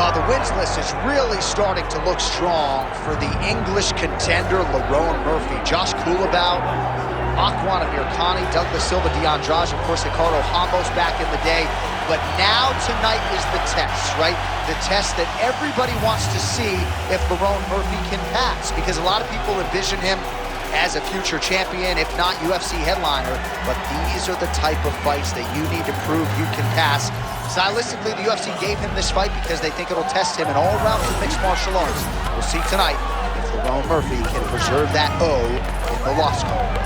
Well, the wins list is really starting to look strong for the English contender, Lerone Murphy. Josh Kulabau, Makwan Amirkhani, Douglas Silva, D'Andrade, of course, Ricardo Ramos back in the day. But now tonight is the test, right? The test that everybody wants to see if Lerone Murphy can pass, because a lot of people envision him as a future champion, if not UFC headliner. But these are the type of fights that you need to prove you can pass. Stylistically, the UFC gave him this fight because they think it'll test him in all realms of mixed martial arts. We'll see tonight if Lerone Murphy can preserve that O in the loss column.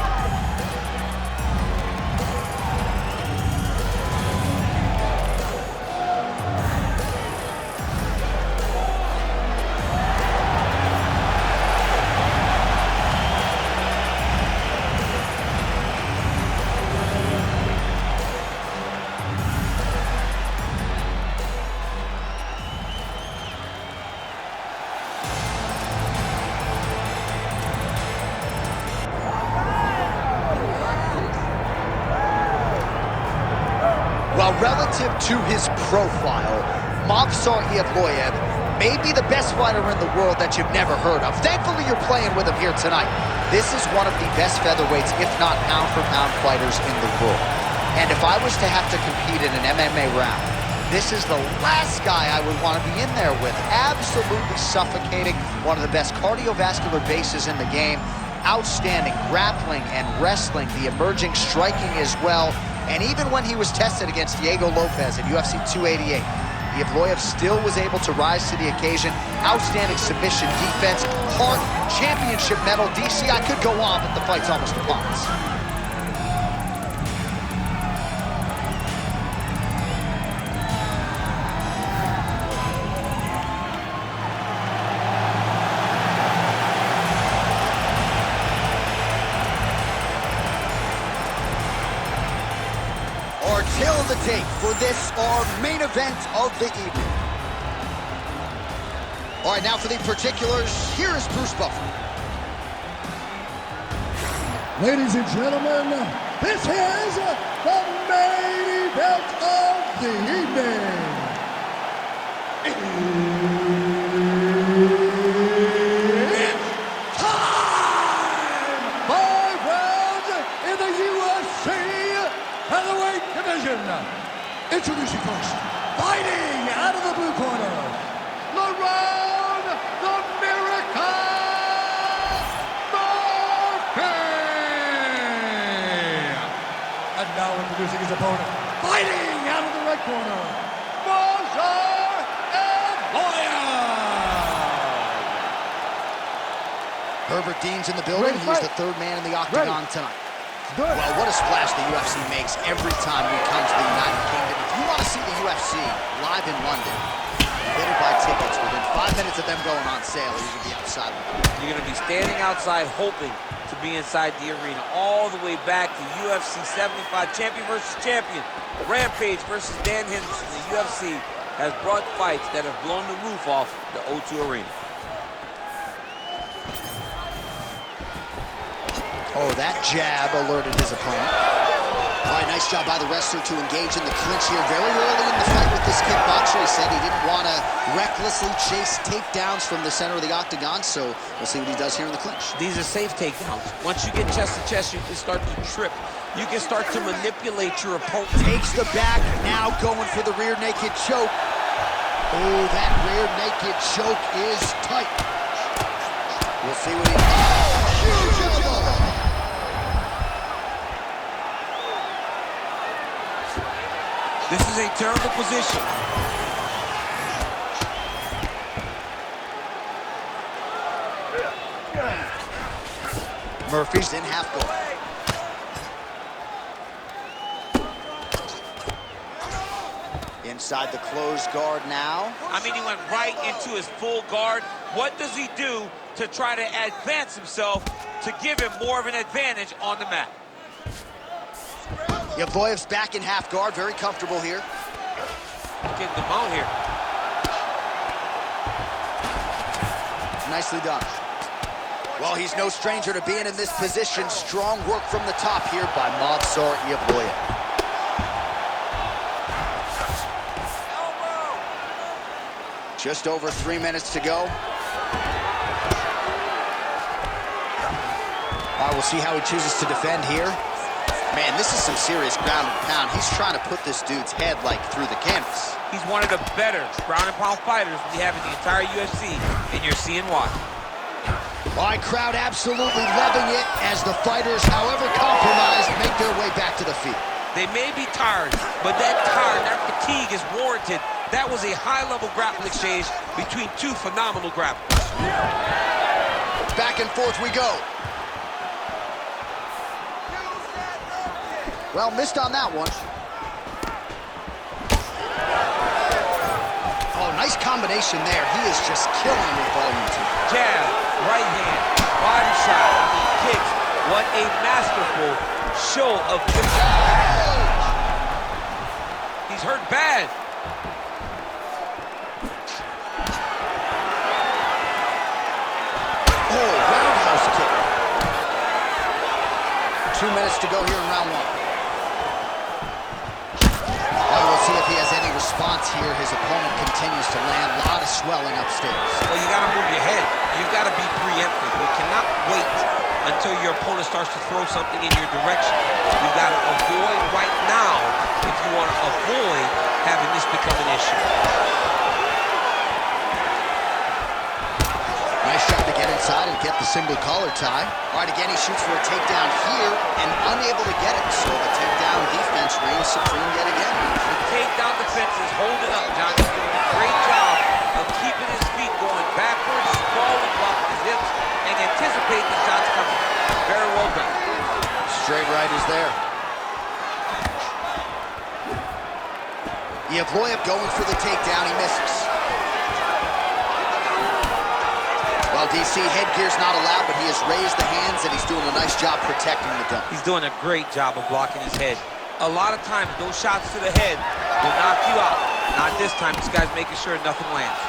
Well, relative to his profile, Movsar Evloev may be the best fighter in the world that you've never heard of. Thankfully, you're playing with him here tonight. This is one of the best featherweights, if not pound-for-pound fighters in the world. And if I was to have to compete in an MMA round, this is the last guy I would want to be in there with. Absolutely suffocating, one of the best cardiovascular bases in the game. Outstanding grappling and wrestling, the emerging striking as well. And even when he was tested against Diego Lopez at UFC 288, Evloev still was able to rise to the occasion. Outstanding submission defense, heart, championship medal. DC, I could go on, but the fight's almost upon us. Till the date for this, our main event of the evening. All right, now for the particulars, here is Bruce Buffer. Ladies and gentlemen, this is the main event of the evening. It's time! 5 rounds in the UFC Featherweight division. Introducing first, fighting out of the blue corner, Lerone the Miracle Murphy. And now introducing his opponent, fighting out of the red corner, Movsar Evloev. Herbert Dean's in the building. He's the third man in the octagon tonight. Well, what a splash the UFC makes every time we come to the United Kingdom. If you want to see the UFC live in London, better buy tickets. Within 5 minutes of them going on sale, you're going to be outside. You're going to be standing outside hoping to be inside the arena all the way back to UFC 75, champion versus champion. Rampage versus Dan Henderson. The UFC has brought fights that have blown the roof off the O2 Arena. Oh, that jab alerted his opponent. All right, nice job by the wrestler to engage in the clinch here very early in the fight with this kickboxer. He said he didn't want to recklessly chase takedowns from the center of the octagon, so we'll see what he does here in the clinch. These are safe takedowns. Once you get chest to chest, you can start to trip. You can start to manipulate your opponent. Takes the back, now going for the rear naked choke. Oh, that rear naked choke is tight. We'll see what he does. Oh, huge elbow! This is a terrible position. Murphy's in half guard. Inside the closed guard now. I mean, he went right into his full guard. What does he do to try to advance himself to give him more of an advantage on the mat? Evloev's back in half guard, very comfortable here. Getting the mount here. Nicely done. Well, he's no stranger to being in this position. Strong work from the top here by Movsar Evloev. Just over 3 minutes to go. All right, we'll see how he chooses to defend here. Man, this is some serious ground and pound. He's trying to put this dude's head, like, through the canvas. He's one of the better ground and pound fighters we have in the entire UFC, and you're seeing why. All right, crowd absolutely loving it as the fighters, however compromised, make their way back to the field. They may be tired, but that fatigue is warranted. That was a high-level grappling exchange between two phenomenal grapplers. Back and forth we go. Well, missed on that one. Oh, nice combination there. He is just killing with volume too. Jab, right hand, body shot, kicks. What a masterful show of He's hurt bad. Oh, roundhouse kick. 2 minutes to go here in round one. We'll see if he has any response here. His opponent continues to land. A lot of swelling upstairs. Well, you got to move your head. You've got to be preemptive. You cannot wait until your opponent starts to throw something in your direction. You've got to avoid right now if you want to avoid having this become an issue. Nice shot to get inside and get the single collar tie. All right, again, he shoots for a takedown here and unable to get it. So the takedown defense reigns supreme yet again. The takedown defense is holding up. John is doing a great job of keeping his feet going backwards, sprawling, blocking his hips, and anticipating the shots coming. Very well done. Straight right is there. Evloev going for the takedown. He misses. Well, DC, headgear's not allowed, but he has raised the hands, and he's doing a nice job protecting the gun. He's doing a great job of blocking his head. A lot of times, those shots to the head will knock you out. Not this time. This guy's making sure nothing lands.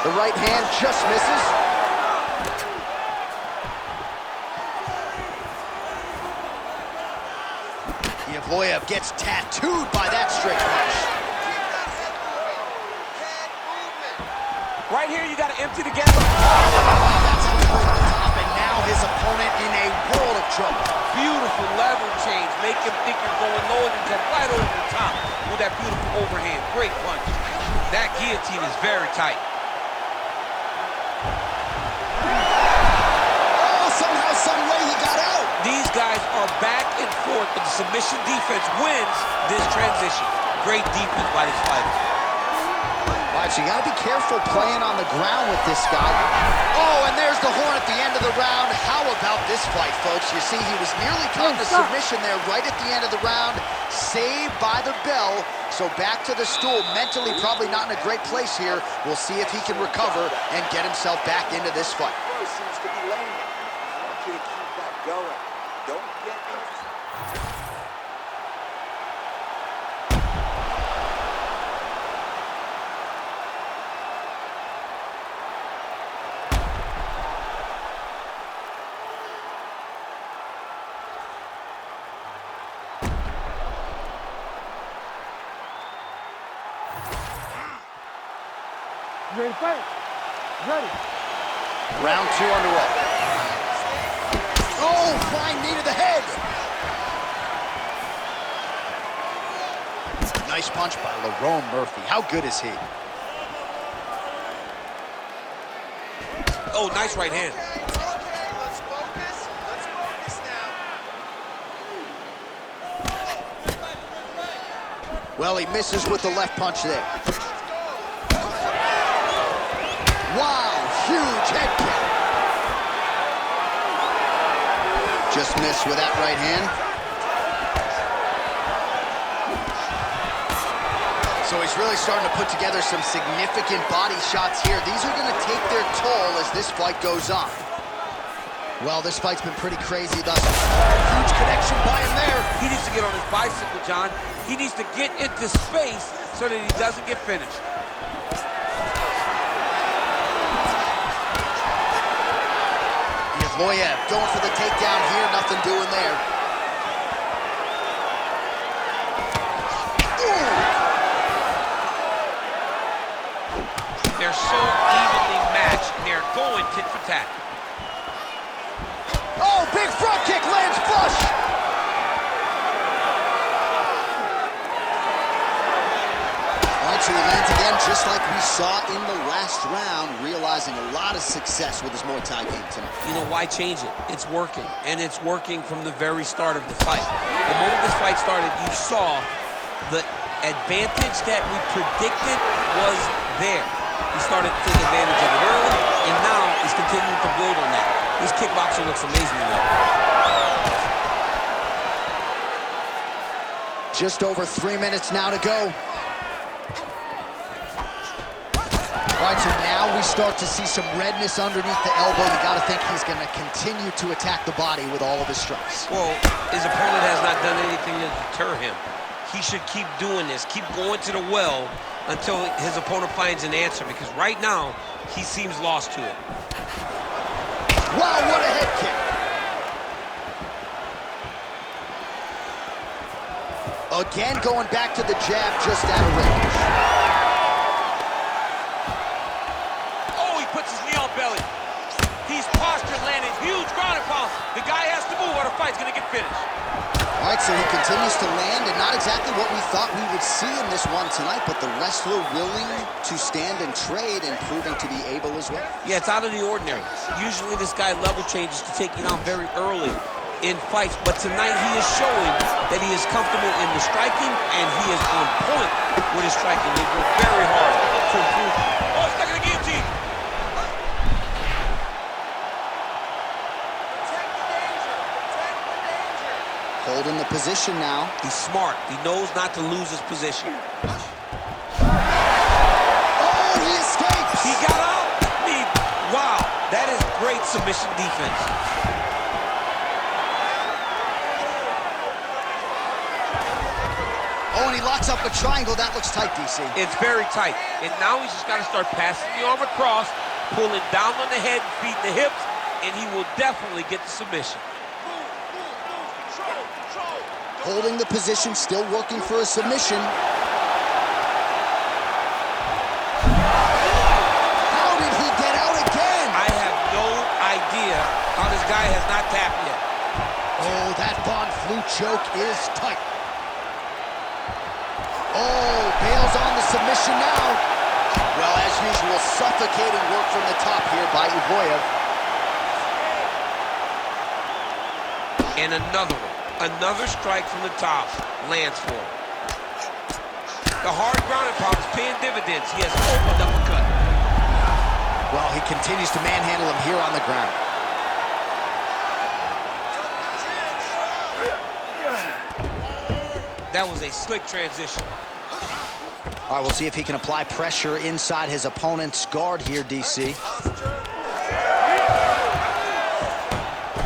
The right hand just misses. Evloev gets tattooed by that straight punch. Right here, you got to empty the gap. That's over the top, and now his opponent in a world of trouble. Beautiful level change. Make him think you're going low and come right over the top with that beautiful overhand. Great punch. That guillotine is very tight. Oh, somehow, some way he got out. These guys are back and forth, but the submission defense wins this transition. Great defense by this fighter. All right, so you got to be careful playing on the ground with this guy. Oh, and there's the horn at the end of the round. How about this fight, folks? You see, he was nearly put into submission there right at the end of the round. Saved by the bell. So back to the stool. Mentally, probably not in a great place here. We'll see if he can recover and get himself back into this fight. Seems to be landing. I want you to keep that going. Don't get You ready to fight? Ready. Round two underway. Oh, flying knee to the head. Nice punch by Lerone Murphy. How good is he? Oh, nice right hand. Let's focus. Let's focus now. Well, he misses with the left punch there. Wow, huge head kick. Just missed with that right hand. So he's really starting to put together some significant body shots here. These are going to take their toll as this fight goes on. Well, this fight's been pretty crazy thus far. Huge connection by him there. He needs to get on his bicycle, John. He needs to get into space so that he doesn't get finished. Evloev going for the takedown here, nothing doing there. flush. All right, so he lands again, just like we saw in the last round, realizing a lot of success with his Muay Thai game tonight. You know, why change it? It's working, and it's working from the very start of the fight. The moment this fight started, you saw the advantage that we predicted was there. He started to take advantage of it early, and now he's continuing to build on that. This kickboxer looks amazing now. Just over 3 minutes now to go. All right, so now we start to see some redness underneath the elbow. You got to think he's going to continue to attack the body with all of his strikes. Well, his opponent has not done anything to deter him. He should keep doing this, keep going to the well until his opponent finds an answer, because right now, he seems lost to it. Wow, what a head kick. Again, going back to the jab just out of range. Oh, he puts his knee on belly. He's postured, landing huge ground and pound. The guy has to move or the fight's gonna get finished. All right, so he continues to land, and not exactly what we thought we would see in this one tonight, but the wrestler willing to stand and trade and proving to be able as well. Yeah, it's out of the ordinary. Usually this guy level changes to take you down very early in fights, but tonight he is showing that he is comfortable in the striking, and he is on point with his striking. They work very hard to improve. Oh, stuck in the guillotine. Holding the position now. He's smart. He knows not to lose his position. Oh, he escapes! He got out. Wow, that is great submission defense. Oh, and he locks up a triangle. That looks tight, DC. It's very tight. And now he's just got to start passing the arm across, pulling down on the head, feeding the hips, and he will definitely get the submission. Holding the position, still working for a submission. How did he get out again? I have no idea how this guy has not tapped yet. Oh, that Von Flue choke is tight. Oh, bails on the submission now. Well, as usual, suffocating work from the top here by Evloev. And another one. Another strike from the top lands for him. The hard ground and pound is paying dividends. He has opened up a cut. Well, he continues to manhandle him here on the ground. That was a slick transition. All right, we'll see if he can apply pressure inside his opponent's guard here, DC.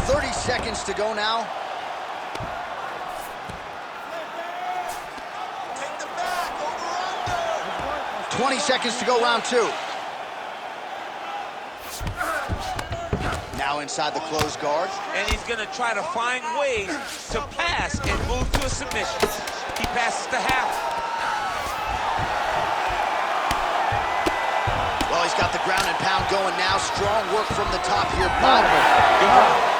30 seconds to go now. 20 seconds to go, round two. Now inside the closed guard. And he's going to try to find ways to pass and move to a submission. He passes to half. Well, he's got the ground and pound going now. Strong work from the top here by him.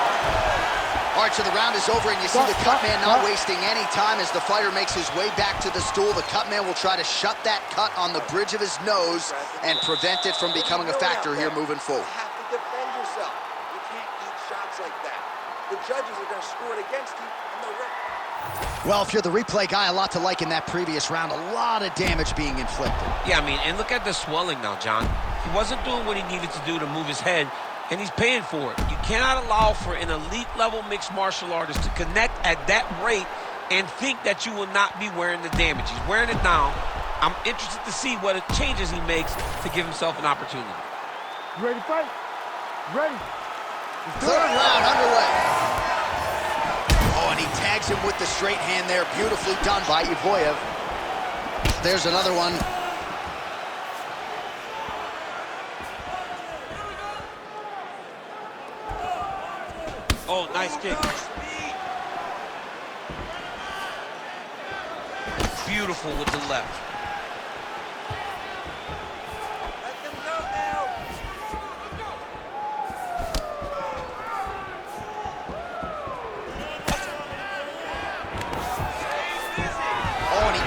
All right, so the round is over, and you see the cut man not wasting any time as the fighter makes his way back to the stool. The cut man will try to shut that cut on the bridge of his nose and prevent it from becoming a factor here moving forward. You have to defend yourself. You can't eat shots like that. The judges are going to score it against you, and they'll ref. Well, if you're the replay guy, a lot to like in that previous round. A lot of damage being inflicted. Yeah, I mean, and look at the swelling now, John. He wasn't doing what he needed to do to move his head, and he's paying for it. You cannot allow for an elite-level mixed martial artist to connect at that rate and think that you will not be wearing the damage. He's wearing it now. I'm interested to see what changes he makes to give himself an opportunity. You ready to fight? Ready. Third round underway. Oh, and he tags him with the straight hand there. Beautifully done by Evloev. There's another one. Oh, nice kick. Beautiful with the left. Let them go now.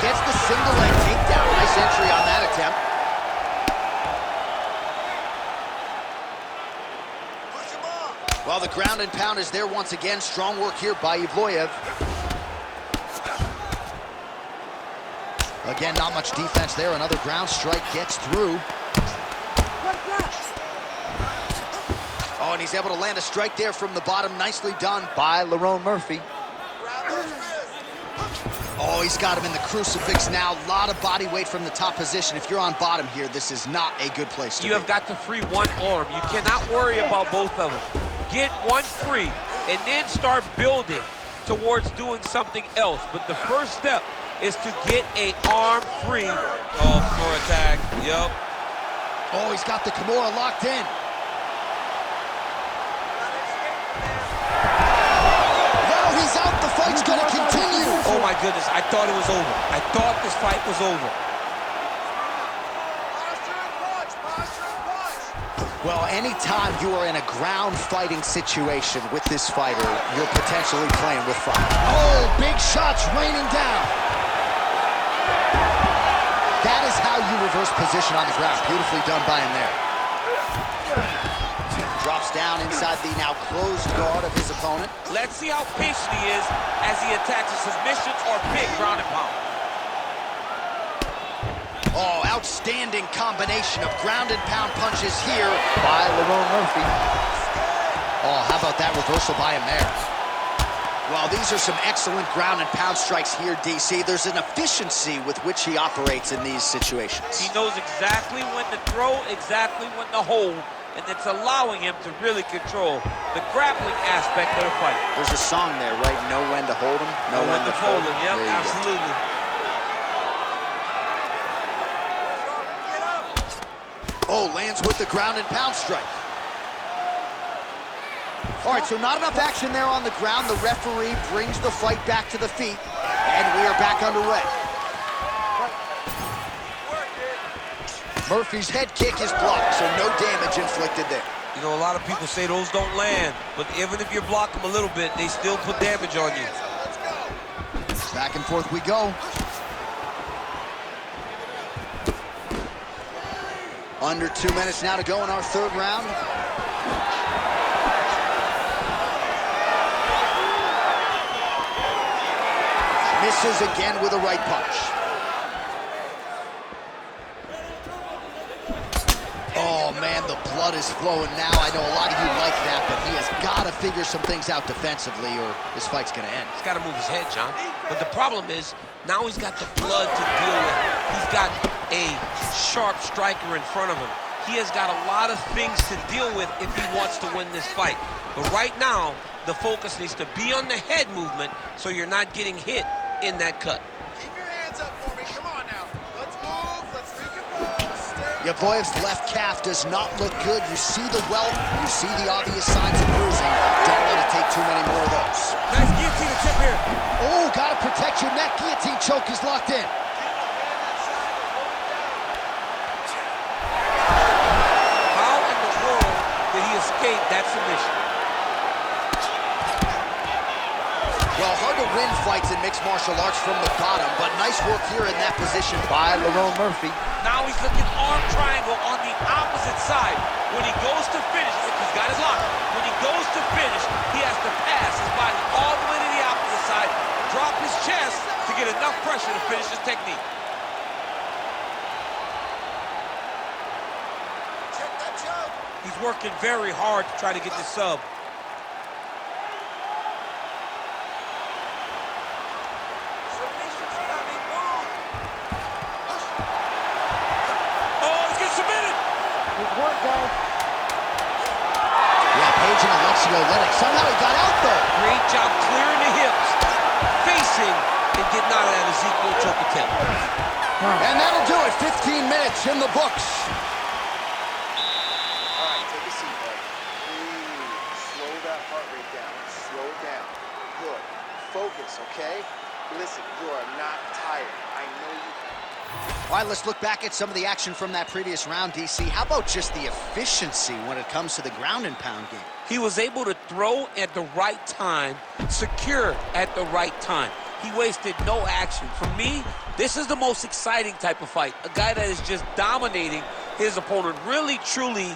gets the single leg takedown. Nice entry on that attempt. Well, the ground and pound is there once again. Strong work here by Evloev. Again, not much defense there. Another ground strike gets through. Oh, and he's able to land a strike there from the bottom. Nicely done by Lerone Murphy. Oh, he's got him in the crucifix now. A lot of body weight from the top position. If you're on bottom here, this is not a good place to be. You have got to free one arm. You cannot worry about both of them. Get one free, and then start building towards doing something else. But the first step is to get an arm free. Oh, for attack. Yep. Oh, he's got the Kimura locked in. Now he's out. The fight's going to continue. Oh, my goodness. I thought it was over. I thought this fight was over. Well, anytime you are in a ground fighting situation with this fighter, you're potentially playing with fire. Oh, big shots raining down. That is how you reverse position on the ground. Beautifully done by him there. Drops down inside the now closed guard of his opponent. Let's see how patient he is as he attacks a submission or big ground and pound. Oh, outstanding combination of ground and pound punches here by Lerone Murphy. Oh, how about that reversal by him there? Well, these are some excellent ground and pound strikes here, DC. There's an efficiency with which he operates in these situations. He knows exactly when to throw, exactly when to hold, and it's allowing him to really control the grappling aspect of the fight. There's a song there, right? Know when to hold him, know when to fold him. Yep, absolutely. Oh, lands with the ground and pound strike. All right, so not enough action there on the ground. The referee brings the fight back to the feet, and we are back underway. Murphy's head kick is blocked, so no damage inflicted there. You know, a lot of people say those don't land, but even if you block them a little bit, they still put damage on you. Back and forth we go. Under 2 minutes now to go in our third round. Misses again with a right punch. Oh, man, the blood is flowing now. I know a lot of you like that, but he has got to figure some things out defensively or this fight's going to end. He's got to move his head, John. But the problem is, now he's got the blood to deal with. He's got a sharp striker in front of him. He has got a lot of things to deal with if he wants to win this fight. But right now, the focus needs to be on the head movement so you're not getting hit in that cut. Keep your hands up for me. Come on now. Let's move. Let's recompose. Evloev's left calf does not look good. You see the welt, you see the obvious signs of bruising. Don't let it take too many more of those. Nice guillotine attempt here. Oh, gotta protect your neck. Guillotine choke is locked in. How in the world did he escape that submission? Well, hard to win fights in mixed martial arts from the bottom, but nice work here in that position by Lerone Murphy. Now he's looking arm triangle on the opposite side. When he goes to finish, he's got his lock. When he goes to finish, he has to pass his body all the way to the opposite side, drop his chest to get enough pressure to finish his technique. Check that choke. He's working very hard to try to get this sub. Somehow he got out though. Great job clearing the hips, facing, and getting out of that Ezekiel choke attempt. And that'll do it. 15 minutes in the books. All right, take a seat, bud. Please slow that heart rate down. Slow it down. Good. Focus, okay? Listen, you are not tired. I know you. All right, let's look back at some of the action from that previous round, DC. How about just the efficiency when it comes to the ground and pound game? He was able to throw at the right time, secure at the right time. He wasted no action. For me, this is the most exciting type of fight. A guy that is just dominating his opponent, really, truly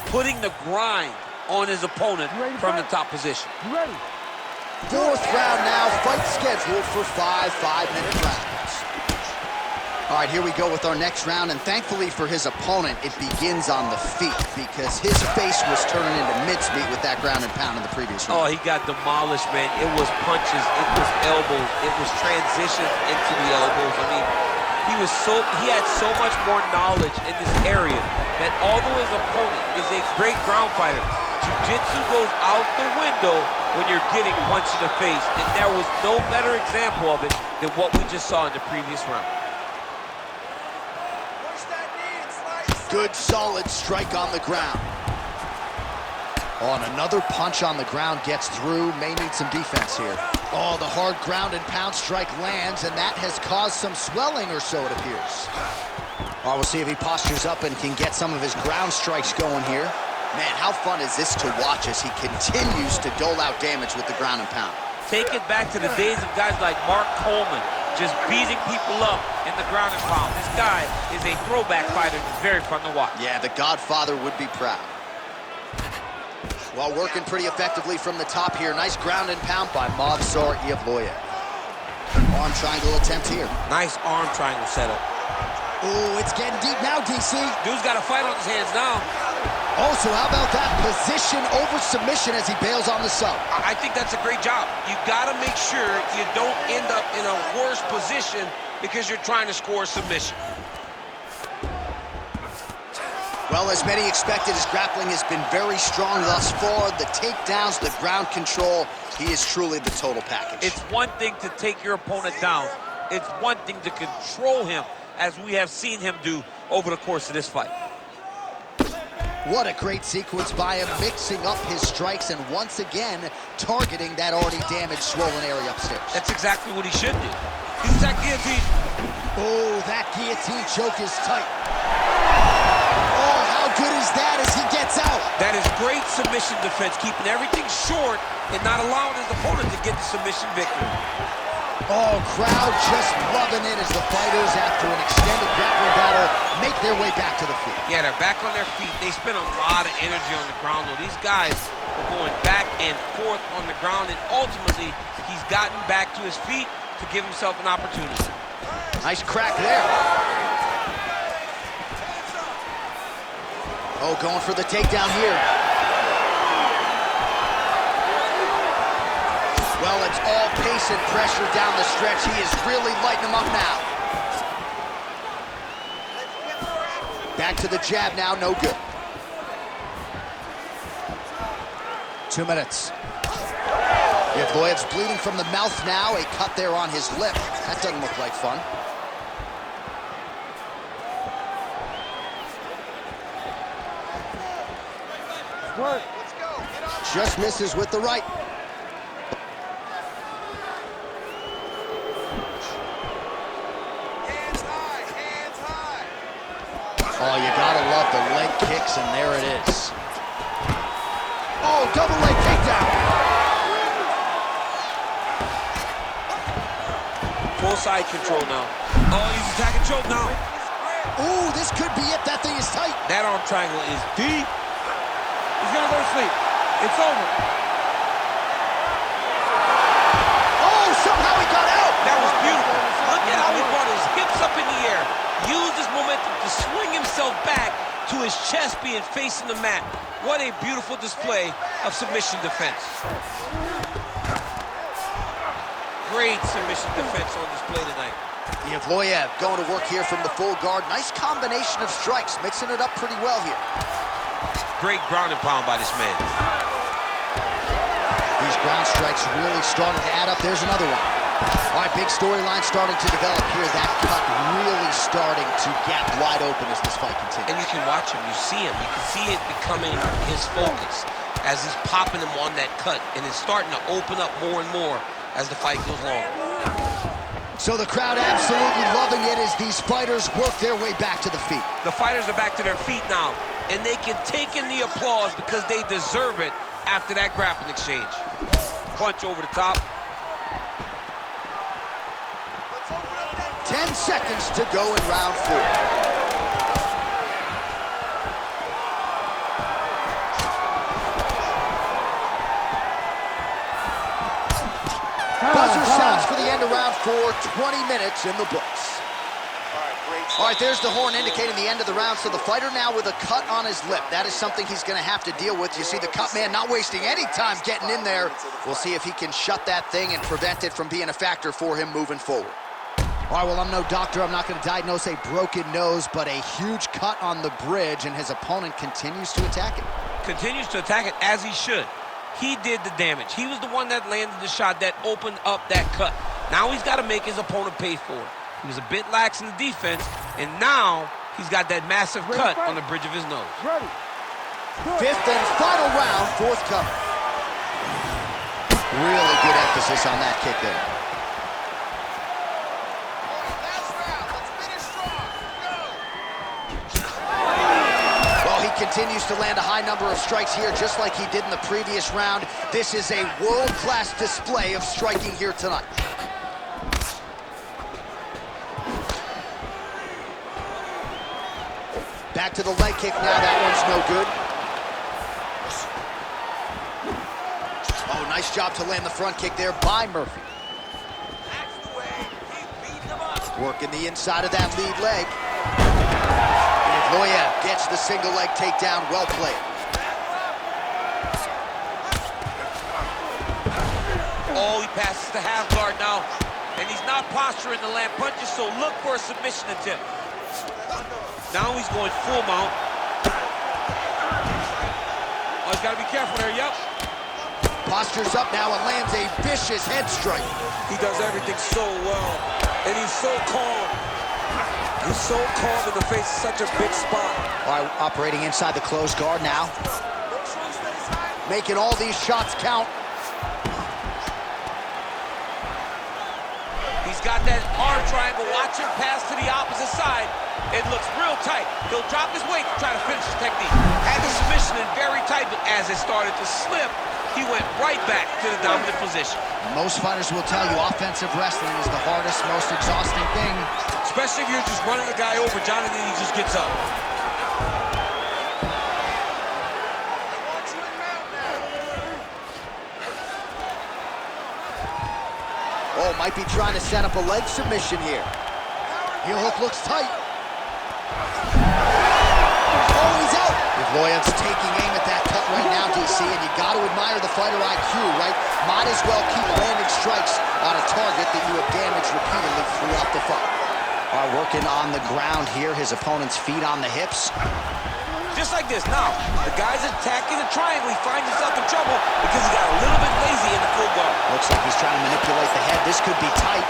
putting the grind on his opponent from the top position. You ready? Fourth round now, fight scheduled for 5 5-minute rounds. All right, here we go with our next round, and thankfully for his opponent, it begins on the feet because his face was turning into mincemeat with that ground and pound in the previous round. Oh, he got demolished, man. It was punches, it was elbows, it was transitions into the elbows. I mean, he had so much more knowledge in this area that although his opponent is a great ground fighter, jiu-jitsu goes out the window when you're getting punched in the face, and there was no better example of it than what we just saw in the previous round. Good, solid strike on the ground. Oh, and another punch on the ground gets through. May need some defense here. Oh, the hard ground and pound strike lands, and that has caused some swelling or so, it appears. Oh, we'll see if he postures up and can get some of his ground strikes going here. Man, how fun is this to watch as he continues to dole out damage with the ground and pound. Take it back to the days of guys like Mark Coleman, just beating people up in the ground and pound. This guy is a throwback fighter. It's very fun to watch. Yeah, the Godfather would be proud. Well, working pretty effectively from the top here. Nice ground and pound by Movsar Evloev. Arm triangle attempt here. Nice arm triangle setup. Oh, it's getting deep now, DC. Dude's got a fight on his hands now. Oh, so how about that position over submission as he bails on the sub? I think that's a great job. You got to make sure you don't end up in a worse position because you're trying to score a submission. Well, as many expected, his grappling has been very strong thus far. The takedowns, the ground control, he is truly the total package. It's one thing to take your opponent down. It's one thing to control him, as we have seen him do over the course of this fight. What a great sequence by him, mixing up his strikes and once again targeting that already damaged, swollen area upstairs. That's exactly what he should do. Use that guillotine. Oh, that guillotine choke is tight. Oh, how good is that as he gets out? That is great submission defense, keeping everything short and not allowing his opponent to get the submission victory. Oh, crowd just loving it as the fighters, after an extended grappling battle, make their way back to the feet. Yeah, they're back on their feet. They spend a lot of energy on the ground, though. These guys are going back and forth on the ground, and ultimately, he's gotten back to his feet to give himself an opportunity. Nice crack there. Oh, going for the takedown here. Well, it's all pace and pressure down the stretch. He is really lighting him up now. Back to the jab now, no good. 2 minutes. Evloev's bleeding from the mouth now, a cut there on his lip. That doesn't look like fun. Work. Let's go. Get up. Just misses with the right. Hands high. Hands high. Oh, you gotta love the leg kicks, and there it is. Oh, double leg takedown. Full side control now. Oh, he's attacking choke now. Ooh, this could be it. That thing is tight. That arm triangle is deep. He's gonna go to sleep. It's over. Oh, somehow he got out. That was beautiful. Look at how he brought his hips up in the air. Used his momentum to swing himself back to his chest being facing the mat. What a beautiful display of submission defense. Great submission defense on display tonight. Evloev going to work here from the full guard. Nice combination of strikes, mixing it up pretty well here. Great ground and pound by this man. These ground strikes really starting to add up. There's another one. All right, big storyline starting to develop here. That cut really starting to get wide open as this fight continues. And you can watch him, you see him. You can see it becoming his focus as he's popping him on that cut, and it's starting to open up more and more as the fight goes longer. So the crowd absolutely loving it as these fighters work their way back to the feet. The fighters are back to their feet now, and they can take in the applause because they deserve it after that grappling exchange. Punch over the top. 10 seconds to go in round 4. Buzzer sounds for the end of round 4, 20 minutes in the books. All right, there's the horn indicating the end of the round, so the fighter now with a cut on his lip. That is something he's going to have to deal with. You see the cut man not wasting any time getting in there. We'll see if he can shut that thing and prevent it from being a factor for him moving forward. All right, well, I'm no doctor. I'm not going to diagnose a broken nose, but a huge cut on the bridge, and his opponent continues to attack it. Continues to attack it as he should. He did the damage. He was the one that landed the shot that opened up that cut. Now he's got to make his opponent pay for it. He was a bit lax in the defense, and now he's got that massive cut on the bridge of his nose. Fifth and final round, forthcoming. Really good emphasis on that kick there. Continues to land a high number of strikes here, just like he did in the previous round. This is a world-class display of striking here tonight. Back to the leg kick now. That one's no good. Oh, nice job to land the front kick there by Murphy. Working the inside of that lead leg. Evloev gets the single leg takedown. Well played. Oh, he passes the half guard now, and he's not posturing to land punches, so look for a submission attempt. Now he's going full mount. Oh, he's got to be careful there, yep. Postures up now and lands a vicious head strike. He does everything so well, and he's so calm. He's so calm in the face of such a big spot. All right, operating inside the closed guard now. Making all these shots count. He's got that arm triangle. Watch him pass to the opposite side. It looks real tight. He'll drop his weight to try to finish the technique. Had the submission in very tight, but as it started to slip, he went right back to the dominant position. Most fighters will tell you offensive wrestling is the hardest, most exhausting thing. Especially if you're just running the guy over, Jonathan, he just gets up. Oh, might be trying to set up a leg submission here. Heel hook looks tight. Oh, he's out. Evloev's taking aim at that cut right now, DC, and you got to admire the fighter IQ, right? Might as well keep landing strikes on a target that you have damaged repeatedly throughout the fight. Working on the ground here, his opponent's feet on the hips. Just like this. Now, the guy's attacking the triangle. He finds himself in trouble because he got a little bit lazy in the full guard. Looks like he's trying to manipulate the head. This could be tight.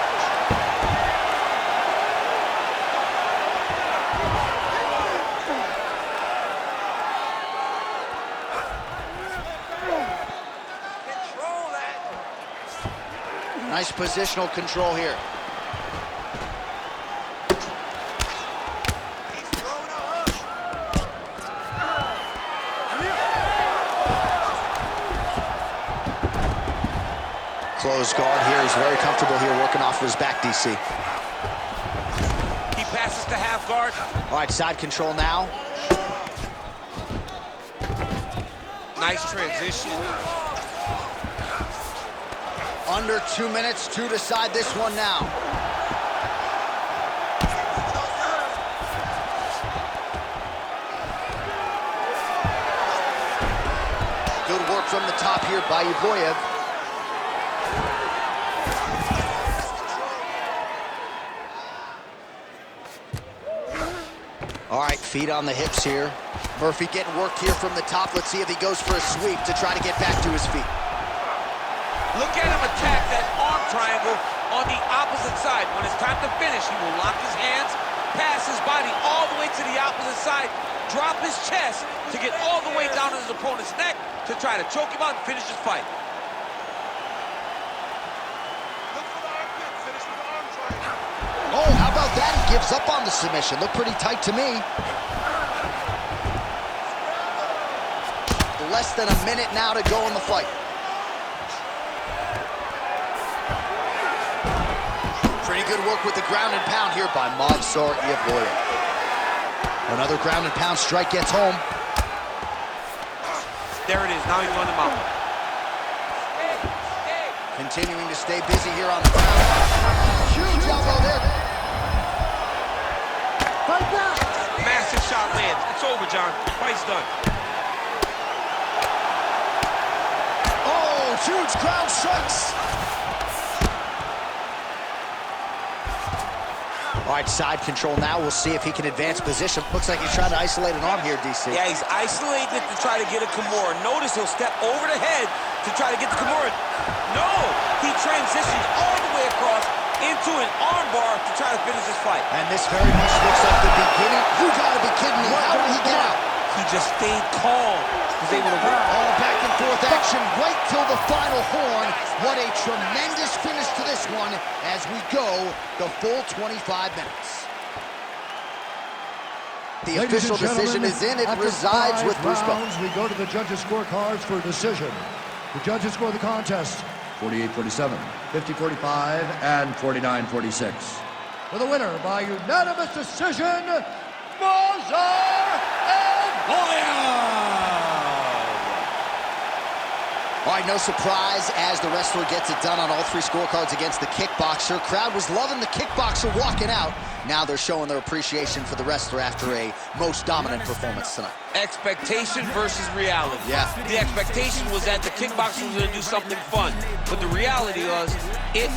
Control that. Nice positional control here. Closed guard here. He's very comfortable here working off of his back, DC. He passes to half guard. All right, side control now. Nice transition. Under 2 minutes to decide this one now. Good work from the top here by Evloev. All right, feet on the hips here. Murphy getting worked here from the top. Let's see if he goes for a sweep to try to get back to his feet. Look at him attack that arm triangle on the opposite side. When it's time to finish, he will lock his hands, pass his body all the way to the opposite side, drop his chest to get all the way down to his opponent's neck to try to choke him out and finish his fight. Oh, how about that? He gives up on the submission. Looked pretty tight to me. Less than a minute now to go in the fight. Pretty good work with the ground and pound here by Movsar Evloev. Another ground and pound strike gets home. There it is, now he's on the mountain. Continuing to stay busy here on the ground. Huge elbow there. Fight back. Massive shot lands. It's over, John. Fight's done. Oh, huge ground strikes. All right, side control now. We'll see if he can advance position. Looks like he's trying to isolate an arm here, DC. Yeah, he's isolated to try to get a Kimura. Notice he'll step over the head to try to get the Kimura. No, he transitions all the way across into an armbar to try to finish this fight. And this very much looks like the beginning. You gotta be kidding me. How did he get out? He just stayed calm. Was able to work. All back and forth action right till the final horn. What a tremendous finish to this one as we go the full 25 minutes. The official decision is in. It resides with Bruce Buffer. We go to the judges' scorecards for a decision. The judges score the contest 48-47, 50-45, and 49-46. For the winner by unanimous decision, Movsar Evloev! All right, no surprise as the wrestler gets it done on all three scorecards against the kickboxer. Crowd was loving the kickboxer walking out. Now they're showing their appreciation for the wrestler after a most dominant performance tonight. Expectation versus reality. Yeah. The expectation was that the kickboxer was going to do something fun, but the reality was it